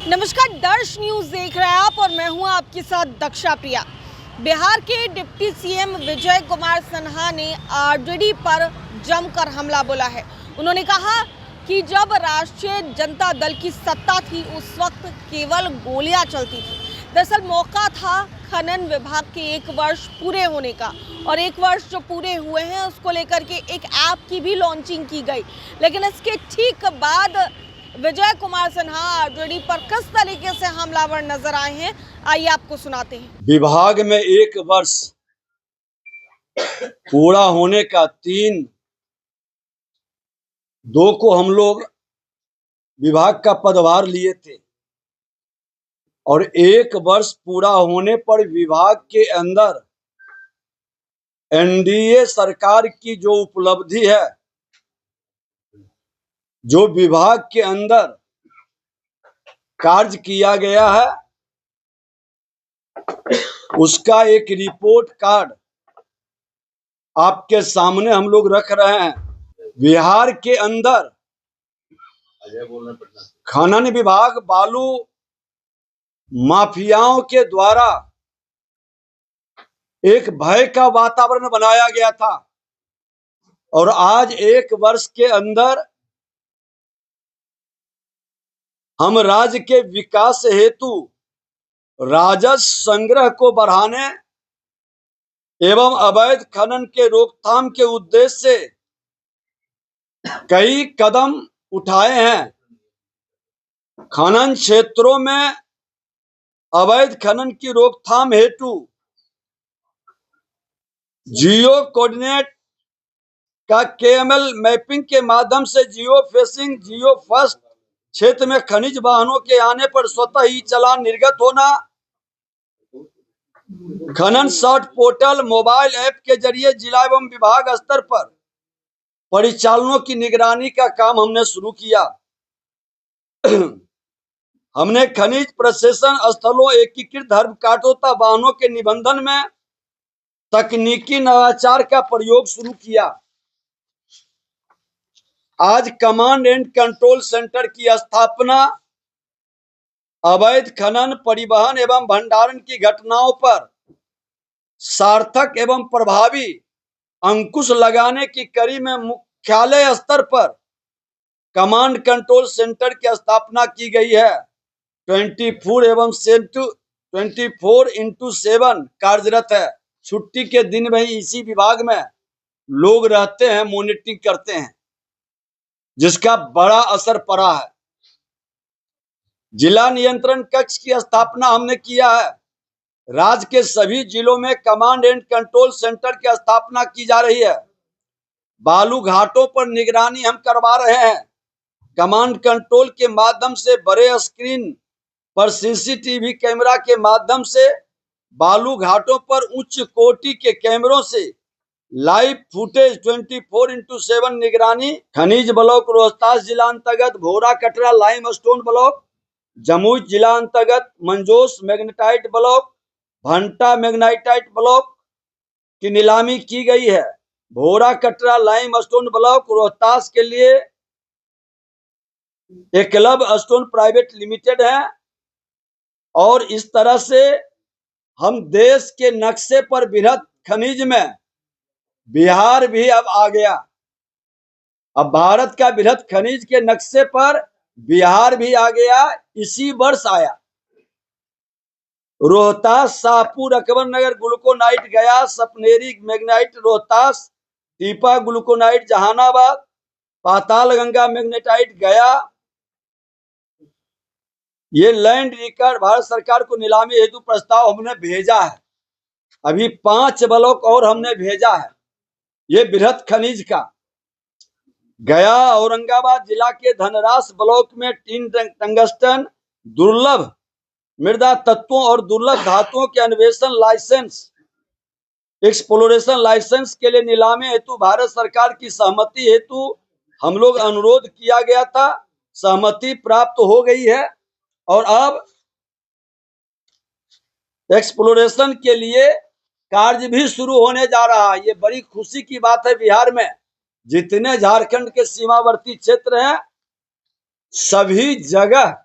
नमस्कार, दर्श न्यूज देख रहे हैं आप और मैं हूं आपके साथ दक्षा प्रिया। बिहार के डिप्टी सीएम विजय कुमार सिन्हा ने आरजेडी पर जमकर हमला बोला है। उन्होंने कहा कि जब राष्ट्रीय जनता दल की सत्ता थी उस वक्त केवल गोलियां चलती थी। दरअसल मौका था खनन विभाग के 1 वर्ष पूरे होने का और 1 वर्ष जो पूरे हुए हैं उसको लेकर के एक ऐप की भी लॉन्चिंग की गई, लेकिन इसके ठीक बाद विजय कुमार सिन्हा आरजेडी पर किस तरीके से हमलावर नजर आए हैं, आइए आपको सुनाते हैं। विभाग में 1 वर्ष पूरा होने का 3/2 को हम लोग विभाग का पदभार लिए थे और 1 वर्ष पूरा होने पर विभाग के अंदर एनडीए सरकार की जो उपलब्धि है, जो विभाग के अंदर कार्य किया गया है, उसका एक रिपोर्ट कार्ड आपके सामने हम लोग रख रहे हैं। बिहार के अंदर खनन विभाग बालू माफियाओं के द्वारा एक भय का वातावरण बनाया गया था और आज 1 वर्ष के अंदर हम राज्य के विकास हेतु राजस्व संग्रह को बढ़ाने एवं अवैध खनन के रोकथाम के उद्देश्य से कई कदम उठाए हैं। खनन क्षेत्रों में अवैध खनन की रोकथाम हेतु जियो कोऑर्डिनेट का केएमएल मैपिंग के माध्यम से जियो फेंसिंग, जियो फर्स्ट क्षेत्र में खनिज वाहनों के आने पर स्वतः ही चालान निर्गत होना, खनन सर्च पोर्टल मोबाइल ऐप के जरिए जिला एवं विभाग स्तर पर परिचालनों की निगरानी का काम हमने शुरू किया। हमने खनिज प्रशोषण स्थलों, एकीकृत धर्म काटोता वाहनों के निबंधन में तकनीकी नवाचार का प्रयोग शुरू किया। आज कमांड एंड कंट्रोल सेंटर की स्थापना अवैध खनन, परिवहन एवं भंडारण की घटनाओं पर सार्थक एवं प्रभावी अंकुश लगाने की कड़ी में मुख्यालय स्तर पर कमांड कंट्रोल सेंटर की स्थापना की गई है। 24/7 कार्यरत है। छुट्टी के दिन में इसी विभाग में लोग रहते हैं, मॉनिटरिंग करते हैं, जिसका बड़ा असर पड़ा है। जिला नियंत्रण कक्ष की स्थापना हमने किया है। राज्य के सभी जिलों में कमांड एंड कंट्रोल सेंटर की स्थापना की जा रही है। बालू घाटों पर निगरानी हम करवा रहे हैं। कमांड कंट्रोल के माध्यम से बड़े स्क्रीन पर सीसीटीवी कैमरा के माध्यम से बालू घाटों पर उच्च कोटि के कैमरों से लाइव फुटेज 24/7 निगरानी। खनिज ब्लॉक रोहतास जिला अंतर्गत भोरा कटरा लाइमस्टोन ब्लॉक, जमुई जिला अंतर्गत मंजोस मैग्नेटाइट ब्लॉक, भंटा मैग्नेटाइट ब्लॉक की नीलामी की गई है। भोरा कटरा लाइमस्टोन ब्लॉक रोहतास के लिए एकलव स्टोन प्राइवेट लिमिटेड है और इस तरह से हम देश के नक्शे पर बृहद खनिज में बिहार भी अब आ गया। अब भारत का बृहद खनिज के नक्शे पर बिहार भी आ गया, इसी वर्ष आया। रोहतास, शाहपुर, अकबर नगर ग्लूकोनाइट गया, सपनेरी मैग्नेटाइट रोहतास, टीपा ग्लूकोनाइट जहानाबाद, पाताल गंगा मैग्नेटाइट गया। ये लैंड रिकॉर्ड भारत सरकार को नीलामी हेतु प्रस्ताव हमने भेजा है। अभी 5 ब्लॉक और हमने भेजा है। ये बृहद खनिज का गया औरंगाबाद जिला के धनरास ब्लॉक में टीन टंगस्टन, दुर्लभ मृदा तत्वों और दुर्लभ धातुओं के अन्वेषण लाइसेंस, एक्सप्लोरेशन लाइसेंस के लिए नीलामी हेतु भारत सरकार की सहमति हेतु हम लोग अनुरोध किया गया था। सहमति प्राप्त हो गई है और अब एक्सप्लोरेशन के लिए कार्य भी शुरू होने जा रहा है। ये बड़ी खुशी की बात है। बिहार में जितने झारखंड के सीमावर्ती क्षेत्र हैं, सभी जगह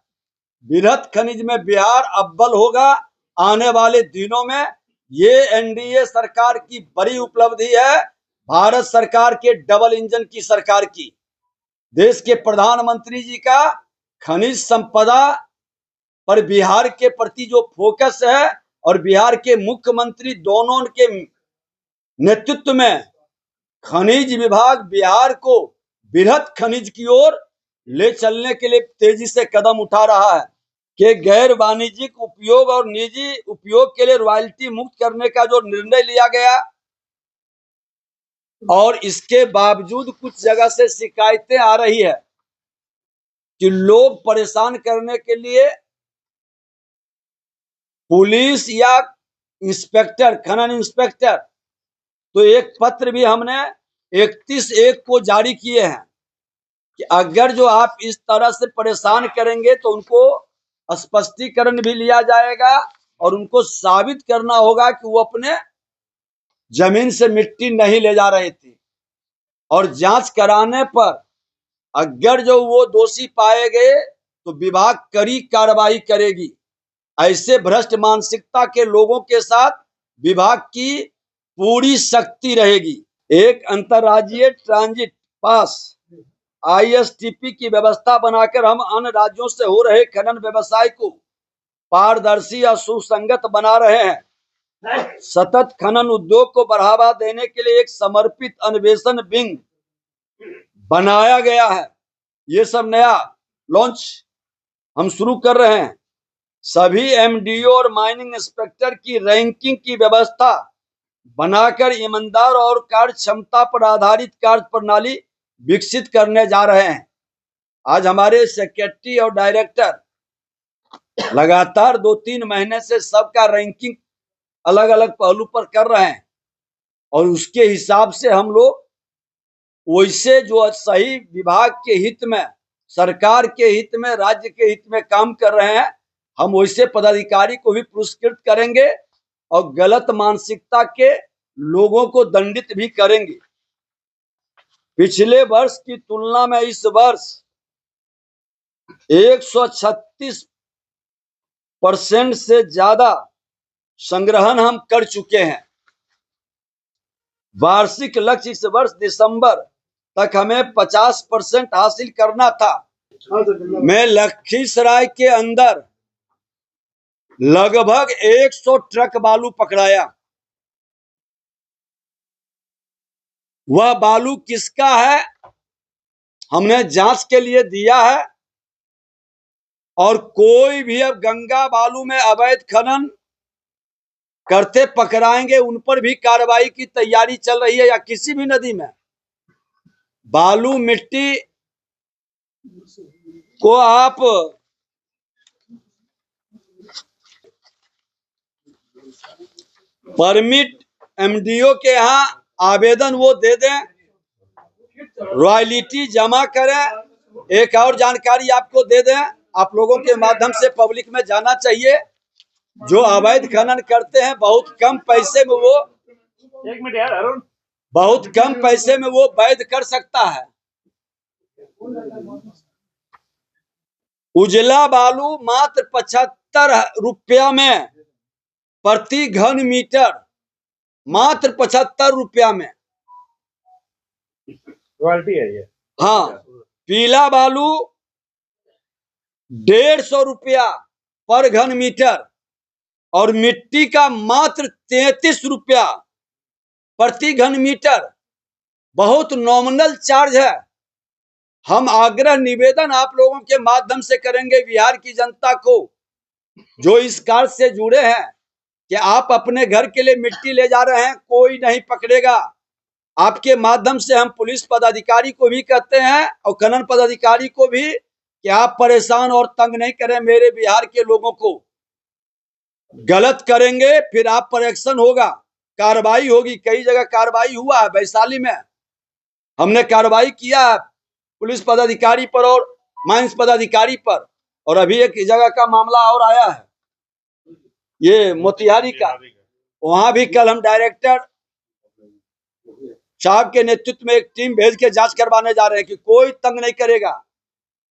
बृहत खनिज में बिहार अव्वल होगा आने वाले दिनों में। ये एनडीए सरकार की बड़ी उपलब्धि है, भारत सरकार के डबल इंजन की सरकार की। देश के प्रधानमंत्री जी का खनिज संपदा पर बिहार के प्रति जो फोकस है और बिहार के मुख्यमंत्री दोनों के नेतृत्व में खनिज विभाग बिहार को बृहत खनिज की ओर ले चलने के लिए तेजी से कदम उठा रहा है कि गैर वाणिज्यिक उपयोग और निजी उपयोग के लिए रॉयल्टी मुक्त करने का जो निर्णय लिया गया, और इसके बावजूद कुछ जगह से शिकायतें आ रही है कि लोग परेशान करने के लिए पुलिस या इंस्पेक्टर, खनन इंस्पेक्टर, तो एक पत्र भी हमने 31/1 को जारी किए हैं कि अगर जो आप इस तरह से परेशान करेंगे तो उनको स्पष्टीकरण भी लिया जाएगा और उनको साबित करना होगा कि वो अपने जमीन से मिट्टी नहीं ले जा रहे थे, और जांच कराने पर अगर जो वो दोषी पाए गए तो विभाग कड़ी कार्रवाई करेगी। ऐसे भ्रष्ट मानसिकता के लोगों के साथ विभाग की पूरी सख्ती रहेगी। एक अंतर्राज्यीय ट्रांजिट पास ISTP की व्यवस्था बनाकर हम अन्य राज्यों से हो रहे खनन व्यवसाय को पारदर्शी और सुसंगत बना रहे हैं। सतत खनन उद्योग को बढ़ावा देने के लिए एक समर्पित अन्वेषण विंग बनाया गया है। ये सब नया लॉन्च हम शुरू कर रहे हैं। सभी MDO और माइनिंग इंस्पेक्टर की रैंकिंग की व्यवस्था बनाकर ईमानदार और कार्य क्षमता पर आधारित कार्य प्रणाली विकसित करने जा रहे हैं। आज हमारे सेक्रेटरी और डायरेक्टर लगातार 2-3 महीने से सबका रैंकिंग अलग अलग पहलू पर कर रहे हैं, और उसके हिसाब से हम लोग वैसे जो सही विभाग के हित में, सरकार के हित में, राज्य के हित में काम कर रहे हैं, हम वैसे पदाधिकारी को भी पुरस्कृत करेंगे और गलत मानसिकता के लोगों को दंडित भी करेंगे। पिछले वर्ष की तुलना में इस वर्ष 136% से ज्यादा संग्रहण हम कर चुके हैं। वार्षिक लक्ष्य इस वर्ष दिसंबर तक हमें 50% हासिल करना था। मैं लखीसराय के अंदर लगभग 100 ट्रक बालू पकड़ाया। वह बालू किसका है हमने जांच के लिए दिया है, और कोई भी अब गंगा बालू में अवैध खनन करते पकड़ाएंगे उन पर भी कार्रवाई की तैयारी चल रही है। या किसी भी नदी में बालू मिट्टी को आप परमिट MDO के यहाँ आवेदन वो दे दें, रॉयल्टी जमा करें। एक और जानकारी आपको दे दें, आप लोगों के माध्यम से पब्लिक में जाना चाहिए, जो अवैध खनन करते हैं बहुत कम पैसे में वो, एक मिनट यार अरुण, बहुत कम पैसे में वो वैध कर सकता है। उजला बालू मात्र 75 रुपया में प्रति घन मीटर, मात्र 75 रुपया में रॉयल्टी है ये। हाँ, पीला बालू 150 रुपया पर घन मीटर, और मिट्टी का मात्र 33 रुपया प्रति घन मीटर। बहुत नॉमिनल चार्ज है। हम आग्रह निवेदन आप लोगों के माध्यम से करेंगे बिहार की जनता को, जो इस कार्य से जुड़े हैं, कि आप अपने घर के लिए मिट्टी ले जा रहे हैं, कोई नहीं पकड़ेगा। आपके माध्यम से हम पुलिस पदाधिकारी को भी कहते हैं और खनन पदाधिकारी को भी कि आप परेशान और तंग नहीं करें मेरे बिहार के लोगों को। गलत करेंगे फिर आप पर एक्शन होगा, कार्रवाई होगी। कई जगह कार्रवाई हुआ है। वैशाली में हमने कार्रवाई किया है पुलिस पदाधिकारी पर और माइंस पदाधिकारी पर, और अभी एक जगह का मामला और आया है, ये मोतिहारी का। वहां भी कल हम डायरेक्टर साहब के नेतृत्व में एक टीम भेज के जांच करवाने जा रहे हैं कि कोई तंग नहीं करेगा।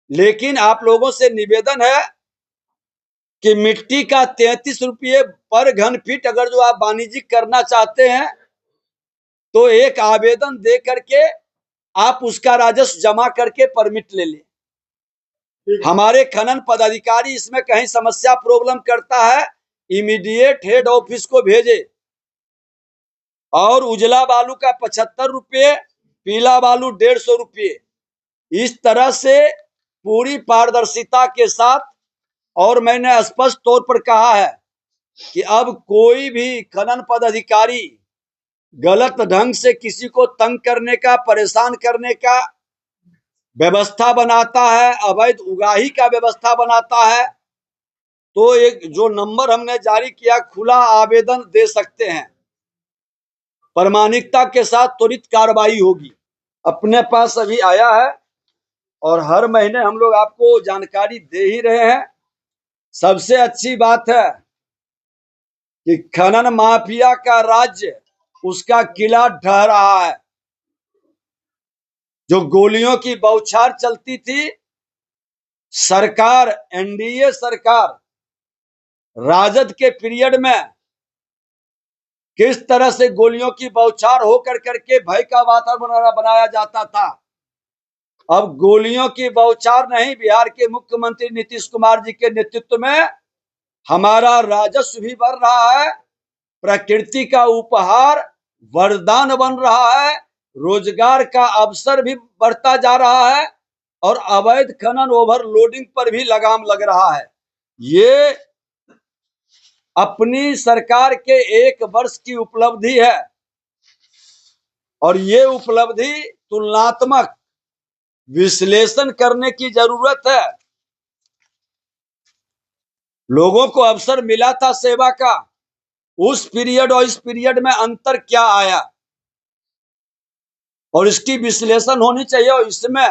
लेकिन आप लोगों से निवेदन है कि मिट्टी का 33 रुपये पर घन फीट अगर जो आप वाणिज्यिक करना चाहते हैं तो एक आवेदन दे करके आप उसका राजस्व जमा करके परमिट ले लें। हमारे खनन पदाधिकारी इसमें कहीं समस्या प्रॉब्लम करता है, इमीडिएट हेड ऑफिस को भेजे और उजला बालू का 75 रुपये, पीला बालू 150 रुपये, इस तरह से पूरी पारदर्शिता के साथ। और मैंने स्पष्ट तौर पर कहा है कि अब कोई भी खनन पदाधिकारी गलत ढंग से किसी को तंग करने का, परेशान करने का व्यवस्था बनाता है, अवैध उगाही का व्यवस्था बनाता है, तो एक जो नंबर हमने जारी किया, खुला आवेदन दे सकते हैं, प्रामाणिकता के साथ त्वरित कार्रवाई होगी। अपने पास अभी आया है और हर महीने हम लोग आपको जानकारी दे ही रहे हैं। सबसे अच्छी बात है कि खनन माफिया का राज्य, उसका किला ढह रहा है। जो गोलियों की बौछार चलती थी, सरकार, एनडीए सरकार, राजद के पीरियड में किस तरह से गोलियों की बौछार होकर करके भय का वातावरण बनाया जाता था, अब गोलियों की बौछार नहीं, बिहार के मुख्यमंत्री नीतीश कुमार जी के नेतृत्व में हमारा राजस्व भी बढ़ रहा है, प्रकृति का उपहार वरदान बन रहा है, रोजगार का अवसर भी बढ़ता जा रहा है और अवैध खनन ओवरलोडिंग पर भी लगाम लग रहा है। ये अपनी सरकार के 1 वर्ष की उपलब्धि है और ये उपलब्धि तुलनात्मक विश्लेषण करने की जरूरत है। लोगों को अवसर मिला था सेवा का, उस पीरियड और इस पीरियड में अंतर क्या आया और इसकी विश्लेषण होनी चाहिए। और इसमें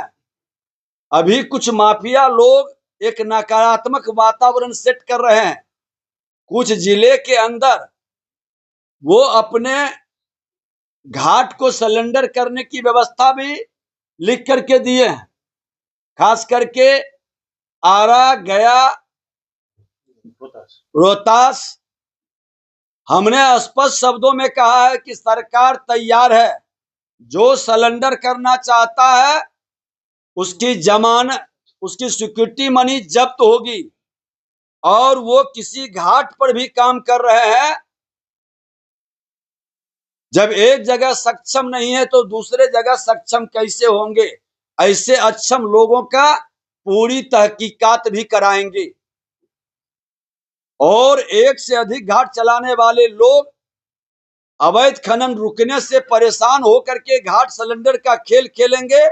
अभी कुछ माफिया लोग एक नकारात्मक वातावरण सेट कर रहे हैं। कुछ जिले के अंदर वो अपने घाट को सिलेंडर करने की व्यवस्था भी लिख करके दिए हैं, खास करके आरा, गया, रोहतास। हमने स्पष्ट शब्दों में कहा है कि सरकार तैयार है, जो सिलेंडर करना चाहता है उसकी जमानत, उसकी सिक्योरिटी मनी जब्त होगी। और वो किसी घाट पर भी काम कर रहे हैं, जब एक जगह सक्षम नहीं है तो दूसरे जगह सक्षम कैसे होंगे, ऐसे अक्षम लोगों का पूरी तहकीकात भी कराएंगे। और एक से अधिक घाट चलाने वाले लोग अवैध खनन रुकने से परेशान होकर के घाट सिलेंडर का खेल खेलेंगे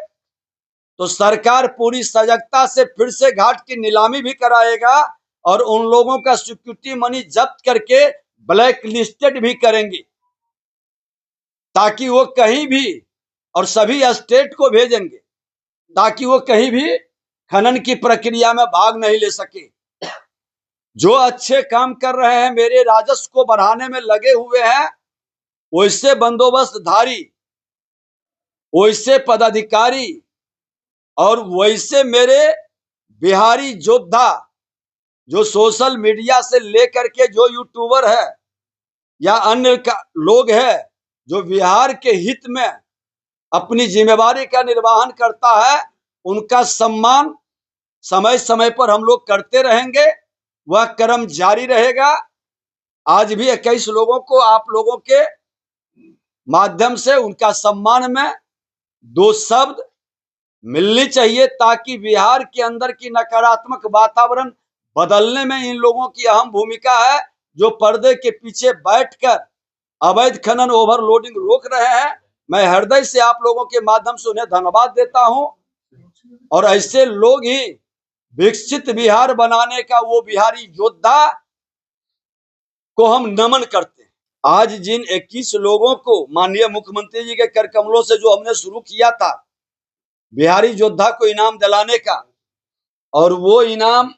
तो सरकार पूरी सजगता से फिर से घाट की नीलामी भी कराएगा और उन लोगों का सिक्योरिटी मनी जब्त करके ब्लैक लिस्टेड भी करेंगे, ताकि वो कहीं भी, और सभी स्टेट को भेजेंगे ताकि वो कहीं भी खनन की प्रक्रिया में भाग नहीं ले सके। जो अच्छे काम कर रहे हैं, मेरे राजस्व को बढ़ाने में लगे हुए हैं, वैसे बंदोबस्तधारी, वैसे पदाधिकारी और वैसे मेरे बिहारी योद्धा जो सोशल मीडिया से लेकर के जो यूट्यूबर है या अन्य लोग हैं जो बिहार के हित में अपनी जिम्मेवारी का निर्वहन करता है, उनका सम्मान समय समय पर हम लोग करते रहेंगे, वह क्रम जारी रहेगा। आज भी 21 लोगों को आप लोगों के माध्यम से उनका सम्मान में 2 शब्द मिलनी चाहिए, ताकि बिहार के अंदर की नकारात्मक वातावरण बदलने में इन लोगों की अहम भूमिका है, जो पर्दे के पीछे बैठकर अवैध खनन ओवरलोडिंग रोक रहे हैं। मैं हृदय से आप लोगों के माध्यम से उन्हें धन्यवाद देता हूं और ऐसे लोग ही विकसित बिहार बनाने का वो बिहारी योद्धा को हम नमन करते हैं। आज जिन 21 लोगों को माननीय मुख्यमंत्री जी के कर कमलों से जो हमने शुरू किया था बिहारी योद्धा को इनाम दिलाने का, और वो इनाम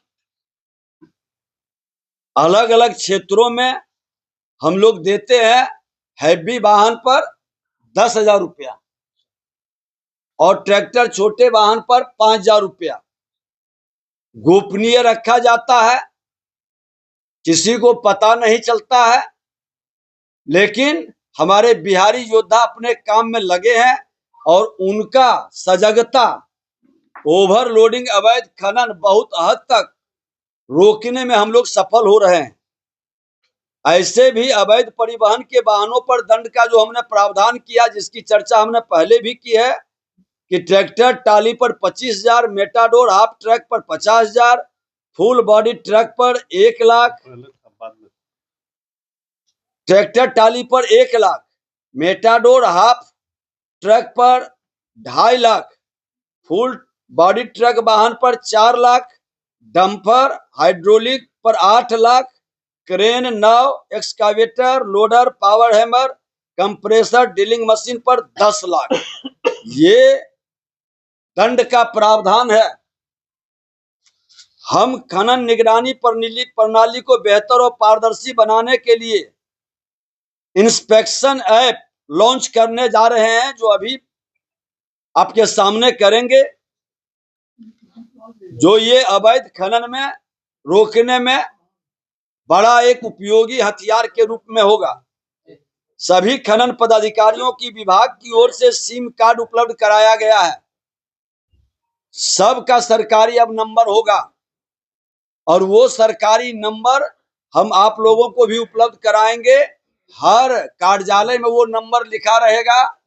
अलग अलग क्षेत्रों में हम लोग देते हैं। हैवी वाहन पर 10,000 रुपया और ट्रैक्टर छोटे वाहन पर 5,000 रुपया गोपनीय रखा जाता है। किसी को पता नहीं चलता है, लेकिन हमारे बिहारी योद्धा अपने काम में लगे हैं और उनका सजगता ओवरलोडिंग अवैध खनन बहुत हद तक रोकने में हम लोग सफल हो रहे हैं। ऐसे भी अवैध परिवहन के वाहनों पर दंड का जो हमने प्रावधान किया, जिसकी चर्चा हमने पहले भी की है कि ट्रैक्टर ट्राली पर 25,000, मेटाडोर हाफ ट्रक पर 50,000, फुल बॉडी ट्रक पर 1,00,000, ट्रैक्टर ट्राली पर 1,00,000, मेटाडोर हाफ ट्रक पर 2.5 लाख, फुल बॉडी ट्रक वाहन पर 4 लाख, डंपर हाइड्रोलिक पर 8 लाख, क्रेन, नाव, excavator, loader, power hammer, compressor, drilling machine पर 10 लाख ये दंड का प्रावधान है। हम खनन निगरानी प्रणाली को बेहतर और पारदर्शी बनाने के लिए इंस्पेक्शन ऐप लॉन्च करने जा रहे हैं, जो अभी आपके सामने करेंगे, जो ये अवैध खनन में रोकने में बड़ा एक उपयोगी हथियार के रूप में होगा। सभी खनन पदाधिकारियों की विभाग की ओर से सिम कार्ड उपलब्ध कराया गया है। सबका सरकारी अब नंबर होगा और वो सरकारी नंबर हम आप लोगों को भी उपलब्ध कराएंगे। हर कार्यालय में वो नंबर लिखा रहेगा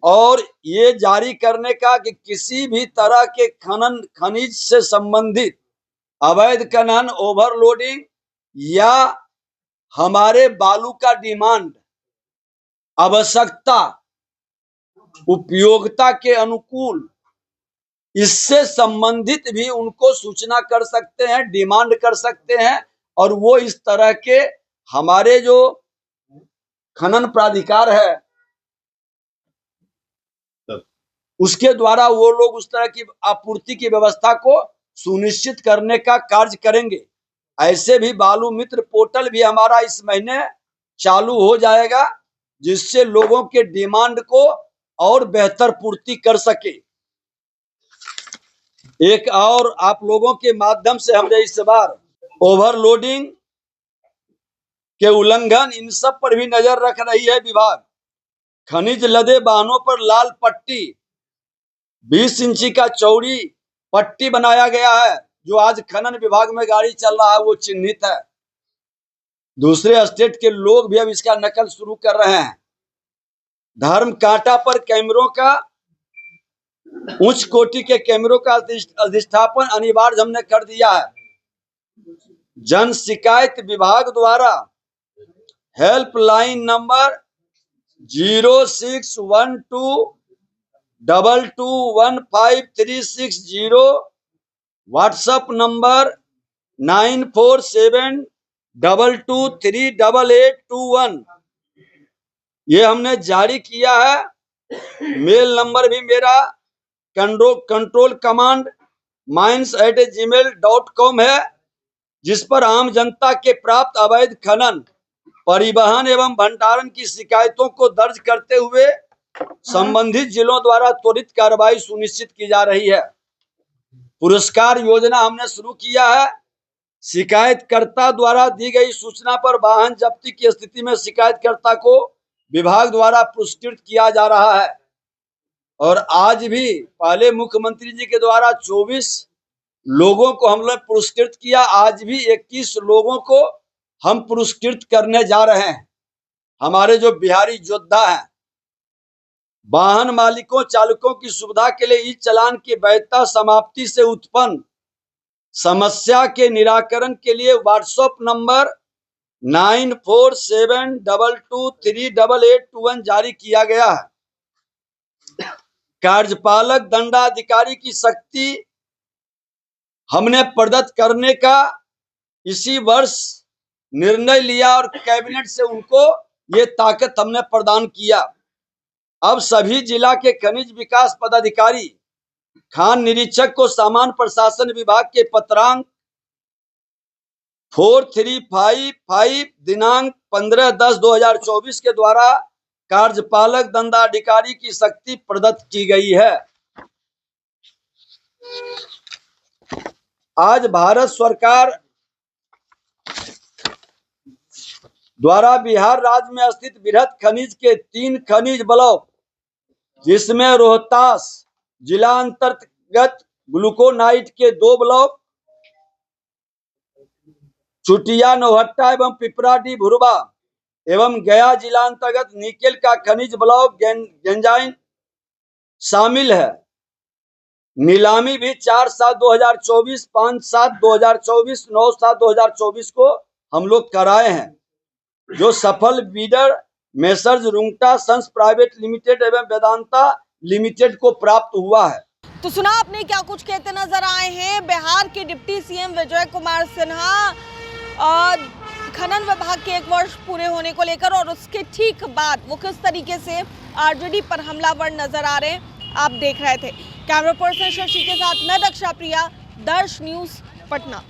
और ये जारी करने का कि किसी भी तरह के खनिज से संबंधित अवैध खनन, ओवरलोडिंग या हमारे बालू का डिमांड आवश्यकता उपयोगिता के अनुकूल, इससे संबंधित भी उनको सूचना कर सकते हैं, डिमांड कर सकते हैं और वो इस तरह के हमारे जो खनन प्राधिकार है उसके द्वारा वो लोग उस तरह की आपूर्ति की व्यवस्था को सुनिश्चित करने का कार्य करेंगे। ऐसे भी बालू मित्र पोर्टल भी हमारा इस महीने चालू हो जाएगा, जिससे लोगों के डिमांड को और बेहतर पूर्ति कर सके। एक और आप लोगों के माध्यम से हमने इस बार ओवरलोडिंग के उल्लंघन, इन सब पर भी नजर रख रही है विभाग। खनिज लदे वाहनों पर लाल पट्टी 20 इंची का चौड़ी पट्टी बनाया गया है, जो आज खनन विभाग में गाड़ी चल रहा है वो चिन्हित है। दूसरे स्टेट के लोग भी अब इसका नकल शुरू कर रहे हैं। धर्म कांटा पर कैमरों का, उच्च कोटि के कैमरों का अधिष्ठापन अनिवार्य हमने कर दिया है। जन शिकायत विभाग द्वारा हेल्पलाइन नंबर 0612221536 व्हाट्सएप नंबर 9472238821 ये हमने जारी किया है। मेल नंबर भी मेरा कंट्रोल कमांड mines@gmail.com है, जिस पर आम जनता के प्राप्त अवैध खनन, परिवहन एवं भंडारण की शिकायतों को दर्ज करते हुए संबंधित जिलों द्वारा त्वरित कार्रवाई सुनिश्चित की जा रही है। पुरस्कार योजना हमने शुरू किया है। शिकायतकर्ता द्वारा दी गई सूचना पर वाहन जब्ती की स्थिति में शिकायतकर्ता को विभाग द्वारा पुरस्कृत किया जा रहा है। और आज भी पहले मुख्यमंत्री जी के द्वारा 24 लोगों को हमने पुरस्कृत किया, आज भी 21 लोगों को हम पुरस्कृत करने जा रहे हैं। हमारे जो बिहारी योद्धा हैं, वाहन मालिकों चालकों की सुविधा के लिए ई चालान की वैधता समाप्ति से उत्पन्न समस्या के निराकरण के लिए व्हाट्सएप नंबर 9472238821 जारी किया गया है। कार्यपालक दंडाधिकारी की शक्ति हमने प्रदत्त करने का इसी वर्ष निर्णय लिया और कैबिनेट से उनको ये ताकत हमने प्रदान किया। अब सभी जिला के खनिज विकास पदाधिकारी, खान निरीक्षक को सामान्य प्रशासन विभाग के पत्रांक 4355 दिनांक 15/10/2024 के द्वारा कार्यपालक दंडाधिकारी की शक्ति प्रदत्त की गई है। आज भारत सरकार द्वारा बिहार राज्य में स्थित बृहद खनिज के 3 खनिज ब्लॉक, जिसमें रोहतास जिला अंतर्गत ग्लूकोनाइट के 2 ब्लॉक, चुटिया नौहट्टा एवं पिपराडी भुरबा एवं गया जिला अंतर्गत निकेल का खनिज ब्लॉक गेंजाइन शामिल है। नीलामी भी 4/7/2024, 5/7/2024, 9/7/2024 को हम लोग कराए हैं, जो सफल bidder Messrs Rungta sons private limited एवं वेदांता लिमिटेड को प्राप्त हुआ है। तो सुना आपने क्या कुछ कहते नजर आए हैं बिहार के डिप्टी सीएम विजय कुमार सिन्हा खनन विभाग के 1 वर्ष पूरे होने को लेकर, और उसके ठीक बाद वो किस तरीके से आरजेडी पर हमलावर नजर आ रहे हैं आप देख रहे थे। कैमरा पर्सन शशि के साथ मैं दक्षा प्रिया, दर्श न्यूज पटना।